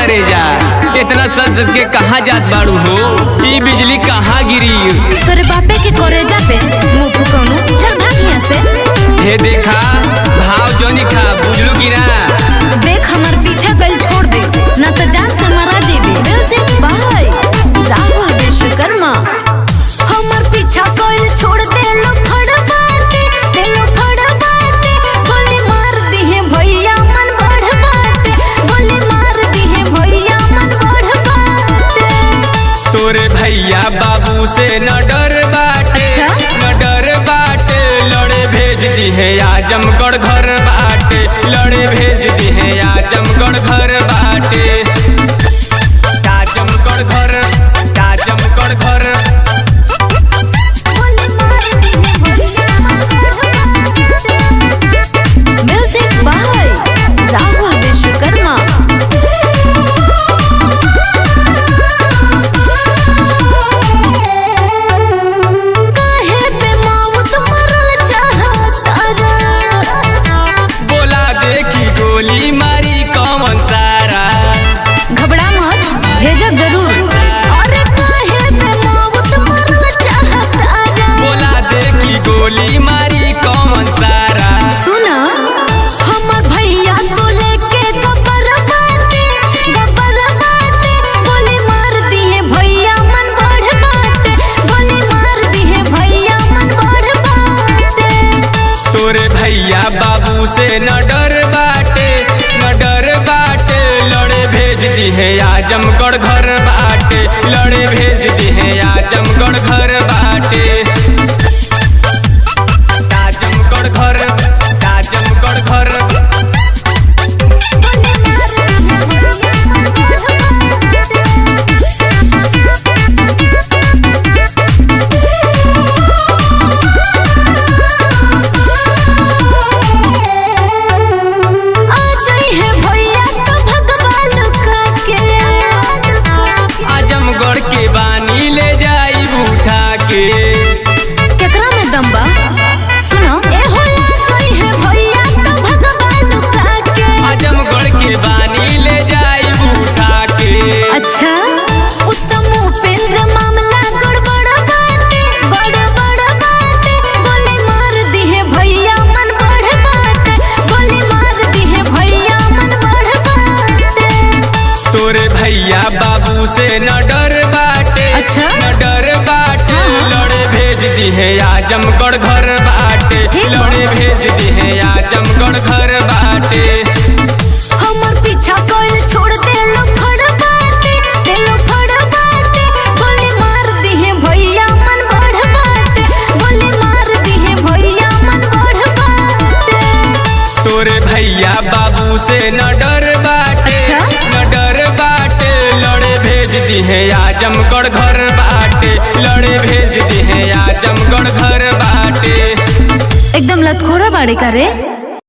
करे जा इतना सद के कहाँ जात बाड़ू हो? ई बिजली कहाँ गिरी? तोरे बापे के करे जा पे मुंह फुकौनु चल भाग यहाँ से। हे देखा भाव जोनी खा बुझलू की ना? देख हमार पीछा कल छोड़ दे ना तो जान से मरा जेबे। Music by Rahul Vishwakarma. हमार पीछा कल छोड़ दे लो फड़ बाटे दे लो फड़ बाटे गोली मार दी है भैया मन बढ़ बाटे गोली मार दी है भैया मन बढ़ बाटे। तोरे भैया बाबू से न डर बाटे। अच्छा? न डर बाटे लड़े भेज दी है आजमगढ़ घर बाटे लड़े भेज दी है आजमगढ़ घर बाटे आजमगढ़ घर आजमगढ़ घर। Music by Rahul Vishwakarma. काहे पे मौत मरल चाहतारा? बोला देखी गोली मारी कौन सारा? घबरा मत भेजब जरूर। अरे काहे पे मौत मरल चाहतारा? बोला देखी गोली मारी कौन सारा? सुन हमर भैया तो लेके गब्बर बाटे गोली मार दी है भैया मन बढ़ बाटे गोली मार दी है भैया मन बढ़ बाटे। तोरे भैया बाबू से न डर बाटे न डर बाटे लड़े भेज दी है आजमगढ़ घर बाटे लड़े भेज दी है आजमगढ़ घर बाटे आजमगढ़ घर आजमगढ़ घर। गोली मार दी है भैया मन बढ़ आज है भैया तो भगवान का के आजमगढ़ के बानी ले जाई उठा के। केकरा में दम बा? सुनो ए हो आज है भैया तो भगवान का के। आजमगढ़ के बानी ले जाई उठा के। अच्छा उत्तम उपेंद्र मामला गड़बड़ बाटे गोली मार दी है भैया मन बढ़ बाटे गोली मार दी है भैया मन बढ़ बाटे। तोरे भैया बाबू से न डर बाटे। अच्छा? न डर बाटे हाँ। लड़े भेज दी है आजमगढ़ घर बाटे ठीक बा। लड़े भेज दी है आजमगढ़ घर बाटे। हमर पीछा कोई छोड़ दे लो फड़ बाटे दे लो फड़ बाटे गोली मार दी है भैया मन बढ़ बाटे गोली मार दी है भैया मन बढ़ बाटे। तोरे भैया बाबू से न डर बाटे। अच्छा? न डर बाटे लड़े भेज दी है आजमगढ़ घर बाटे लड़े भेज दी है आजमगढ़ घर बाटे। एकदम लतखोरा बाड़े का रे।